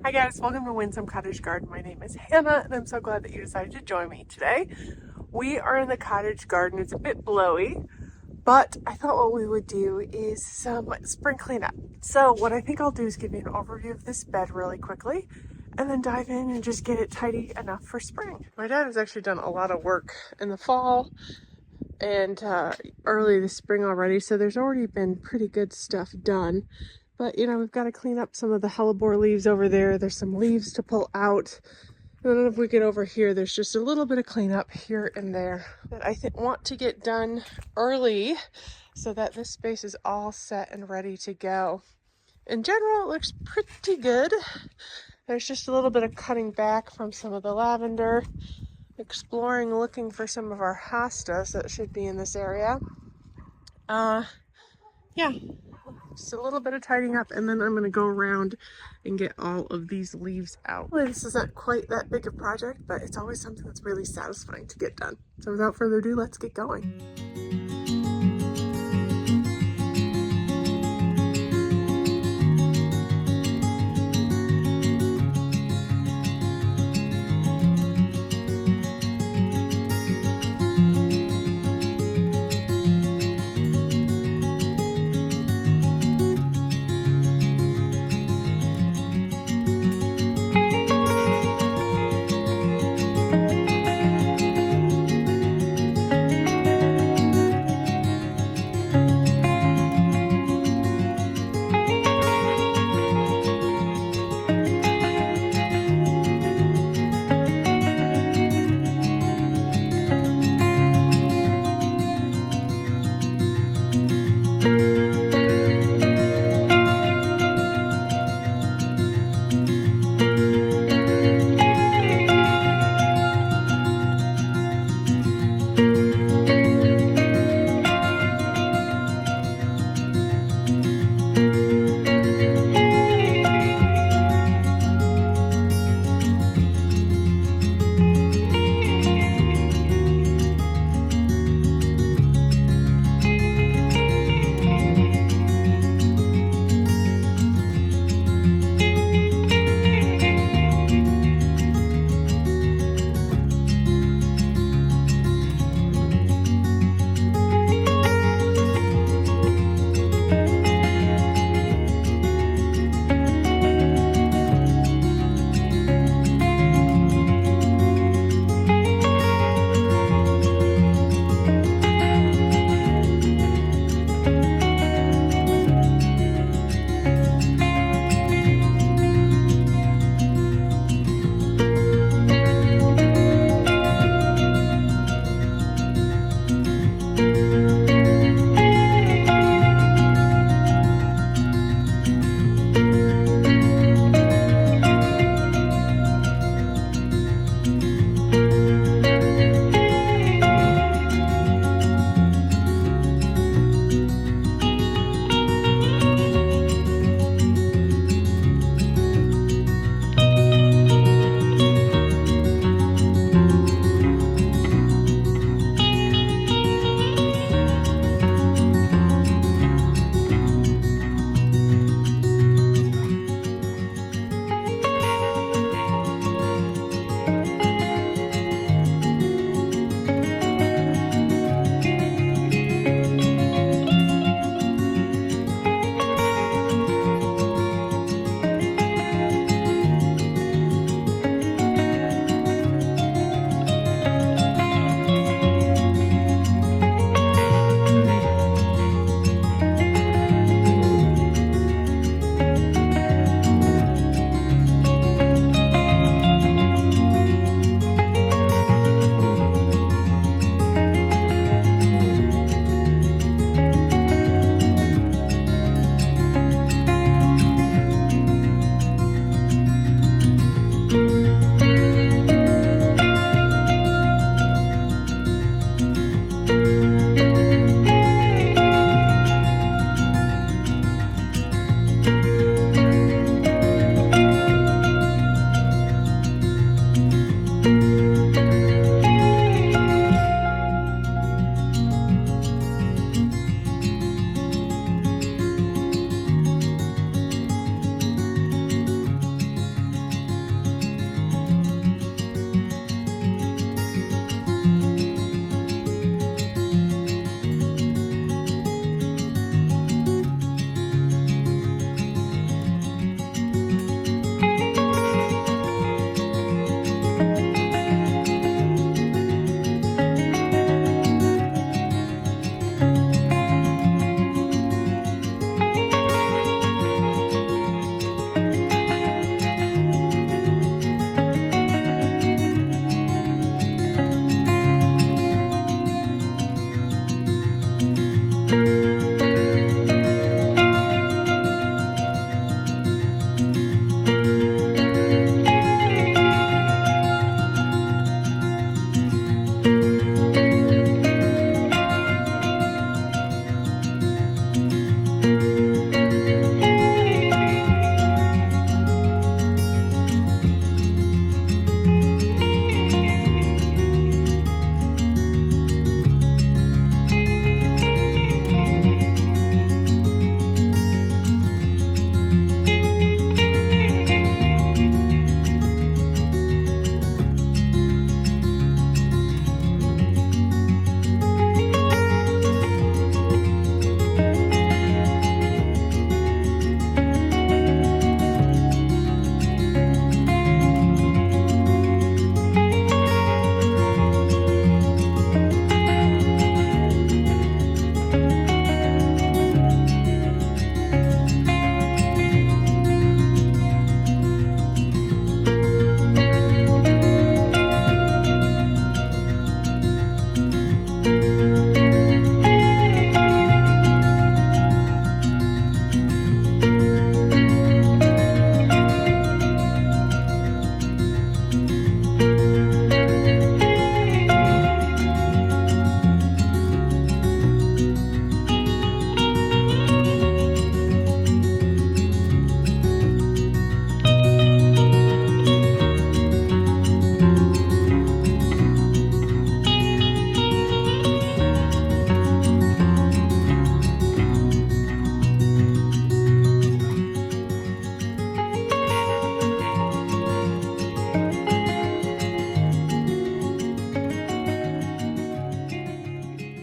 Hi guys, welcome to Windsome Cottage Garden. My name is Hannah and I'm so glad that you decided to join me today. We are in the cottage garden. It's a bit blowy, but I thought what we would do is some spring cleanup. So what I think I'll do is give you an overview of this bed really quickly and then dive in and just get it tidy enough for spring. My dad has actually done a lot of work in the fall and early this spring already, so there's already been pretty good stuff done. But you know, we've got to clean up some of the hellebore leaves over there. There's some leaves to pull out. And then if we get over here, there's just a little bit of cleanup here and there that I want to get done early so that this space is all set and ready to go. In general, it looks pretty good. There's just a little bit of cutting back from some of the lavender, exploring, looking for some of our hostas that should be in this area. Yeah, just a little bit of tidying up, and then I'm going to go around and get all of these leaves out. Well, this isn't quite that big a project, but it's always something that's really satisfying to get done. So without further ado, let's get going.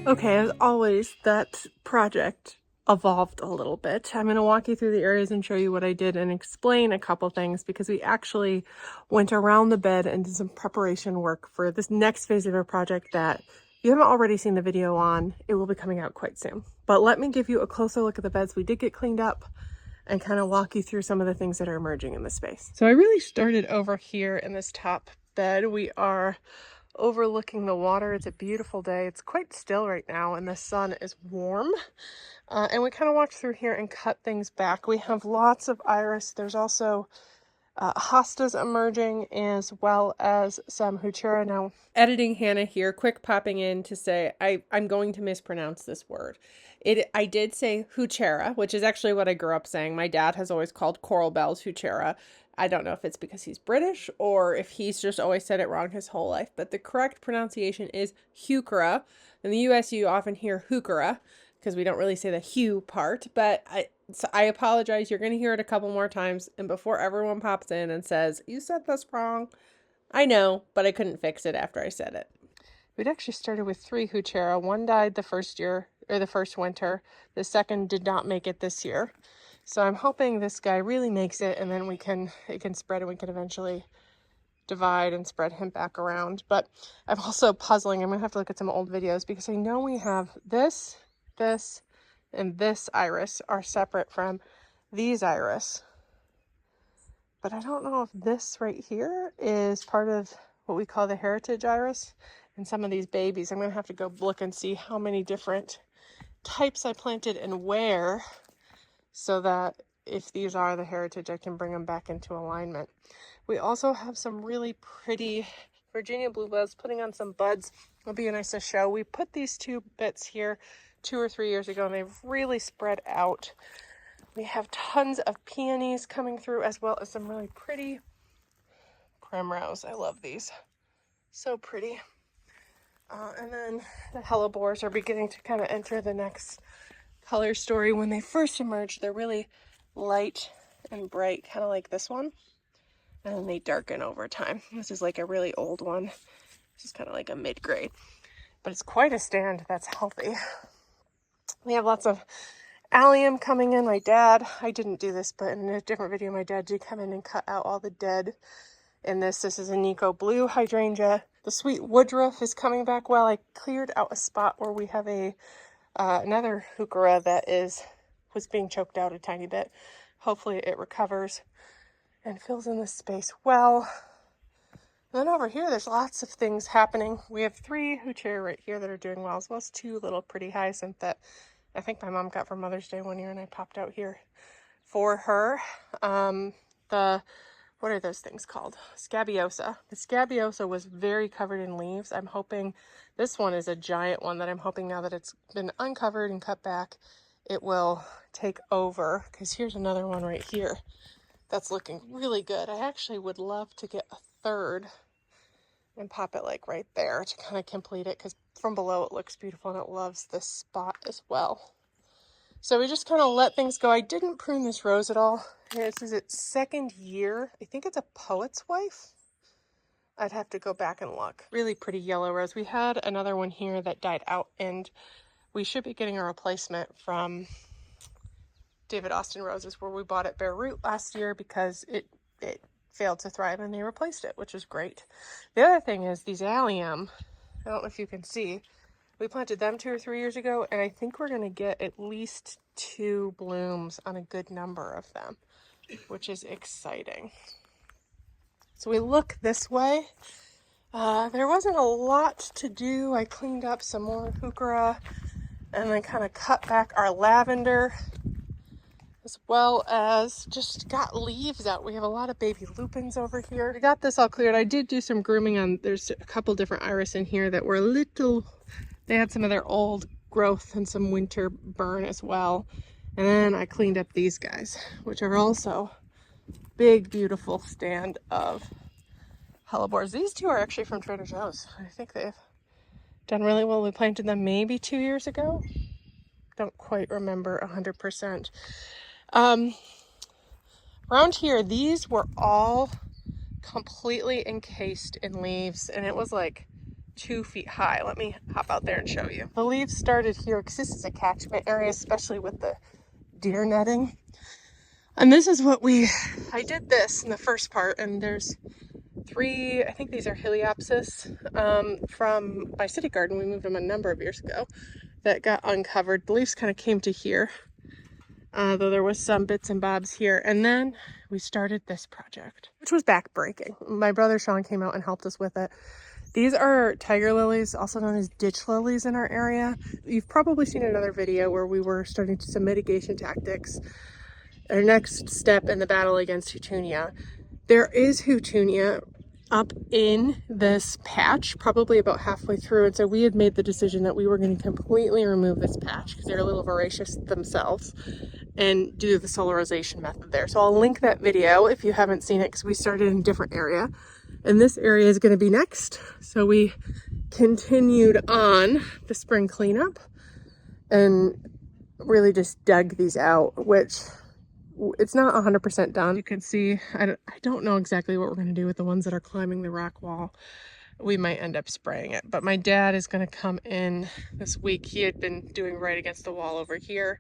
Okay, as always, that project evolved a little bit. I'm going to walk you through the areas and show you what I did and explain a couple things, because we actually went around the bed and did some preparation work for this next phase of our project that if you haven't already seen the video on, it will be coming out quite soon. But let me give you a closer look at the beds we did get cleaned up and kind of walk you through some of the things that are emerging in the space. So I really started over here in this top bed. We are overlooking the water. It's a beautiful day. It's quite still right now and the sun is warm. And we kind of walked through here and cut things back. We have lots of iris. There's also hostas emerging, as well as some houttuniya. Now, editing Hannah here, quick popping in to say I'm going to mispronounce this word. I did say houttuniya, which is actually what I grew up saying. My dad has always called coral bells houttuniya. I don't know if it's because he's British or if he's just always said it wrong his whole life, but the correct pronunciation is heuchera. In the US, you often hear heuchera because we don't really say the hue part, but I apologize. You're going to hear it a couple more times, and before everyone pops in and says, you said this wrong, I know, but I couldn't fix it after I said it. We'd actually started with 3 houttuniya. One died the first year, or the first winter. The second did not make it this year. So I'm hoping this guy really makes it, and then it can spread, and we can eventually divide and spread him back around. But I'm also puzzling. I'm going to have to look at some old videos because I know we have this, and this iris are separate from these iris. But I don't know if this right here is part of what we call the heritage iris. And some of these babies, I'm going to have to go look and see how many different types I planted and where, so that if these are the heritage, I can bring them back into alignment. We also have some really pretty Virginia bluebells putting on some buds. It'll be nice to show. We put these 2 bits here 2 or 3 years ago, and they've really spread out. We have tons of peonies coming through, as well as some really pretty primrose. I love these. So pretty. And then the hellebores are beginning to kind of enter the next color story. When they first emerged, they're really light and bright, kind of like this one. And then they darken over time. This is like a really old one. This is kind of like a mid-grade. But it's quite a stand that's healthy. We have lots of allium coming in. I didn't do this, but in a different video, my dad did come in and cut out all the dead in this. This is a Nico blue hydrangea. The sweet woodruff is coming back well. I cleared out a spot where we have another heuchera that was being choked out a tiny bit. Hopefully it recovers and fills in this space well. And then over here, there's lots of things happening. We have 3 houttuniya right here that are doing well, as well as 2 little pretty hyacinth that I think my mom got for Mother's Day one year, and I popped out here for her. What are those things called? Scabiosa. The scabiosa was very covered in leaves. I'm hoping this one is a giant one that I'm hoping now that it's been uncovered and cut back, it will take over, because here's another one right here that's looking really good. I actually would love to get a third and pop it like right there to kind of complete it, because from below it looks beautiful and it loves this spot as well. So we just kind of let things go. I didn't prune this rose at all. This is its 2nd year. I think it's a poet's wife. I'd have to go back and look. Really pretty yellow rose. We had another one here that died out, and we should be getting a replacement from David Austin Roses, where we bought it bare root last year because it failed to thrive, and they replaced it, which is great. The other thing is these allium. I don't know if you can see. We planted them 2 or 3 years ago, and I think we're going to get at least 2 blooms on a good number of them, which is exciting. So we look this way. There wasn't a lot to do. I cleaned up some more heuchera and then kind of cut back our lavender, as well as just got leaves out. We have a lot of baby lupins over here. We got this all cleared. I did do some grooming on, there's a couple different iris in here that were a little, they had some of their old growth and some winter burn as well. And then I cleaned up these guys, which are also big, beautiful stand of hellebores. These 2 are actually from Trader Joe's. I think they've done really well. We planted them maybe 2 years ago. Don't quite remember 100%. Around here, these were all completely encased in leaves, and it was like 2 feet high. Let me hop out there and show you. The leaves started here because this is a catchment area, especially with the deer netting. And this is what I did this in the first part, and there's 3, I think these are Heliopsis from my city garden. We moved them a number of years ago that got uncovered. The leaves kind of came to here, though there was some bits and bobs here. And then we started this project, which was backbreaking. My brother Sean came out and helped us with it. These are Tiger Lillies, also known as ditch lilies in our area. You've probably seen another video where we were starting some mitigation tactics. Our next step in the battle against houttuniya. There is houttuniya up in this patch, probably about halfway through, and so we had made the decision that we were going to completely remove this patch because they're a little voracious themselves and do the solarization method there. So I'll link that video if you haven't seen it, because we started in a different area, and this area is going to be next. So we continued on the spring cleanup and really just dug these out, which it's not 100% done. You can see, I don't know exactly what we're going to do with the ones that are climbing the rock wall. We might end up spraying it, but my dad is going to come in this week. He had been doing right against the wall over here,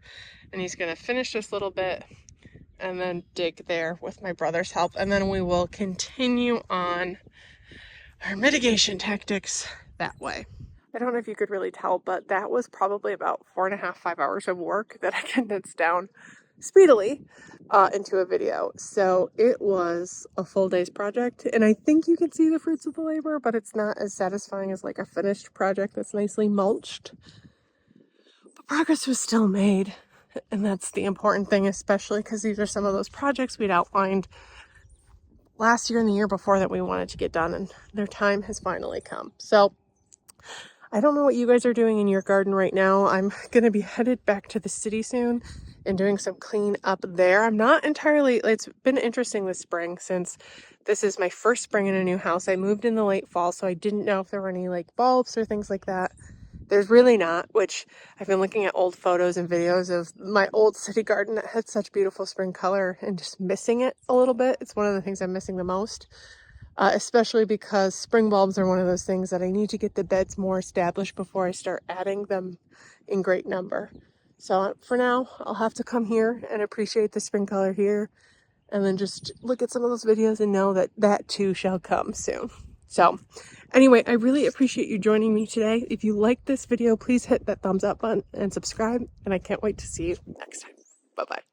and he's going to finish this little bit and then dig there with my brother's help. And then we will continue on our mitigation tactics that way. I don't know if you could really tell, but that was probably about 4.5, 5 hours of work that I condensed down speedily into a video. So it was a full day's project, and I think you can see the fruits of the labor, but it's not as satisfying as like a finished project that's nicely mulched. But progress was still made, and that's the important thing, especially because these are some of those projects we'd outlined last year and the year before that we wanted to get done, and their time has finally come. So I don't know what you guys are doing in your garden right now. I'm going to be headed back to the city soon and doing some clean up there. I'm not entirely, it's been interesting this spring since this is my first spring in a new house. I moved in the late fall, so I didn't know if there were any like bulbs or things like that. There's really not, which I've been looking at old photos and videos of my old city garden that had such beautiful spring color and just missing it a little bit. It's one of the things I'm missing the most. Especially because spring bulbs are one of those things that I need to get the beds more established before I start adding them in great number. So for now, I'll have to come here and appreciate the spring color here, and then just look at some of those videos and know that that too shall come soon. So anyway, I really appreciate you joining me today. If you liked this video, please hit that thumbs up button and subscribe, and I can't wait to see you next time. Bye-bye.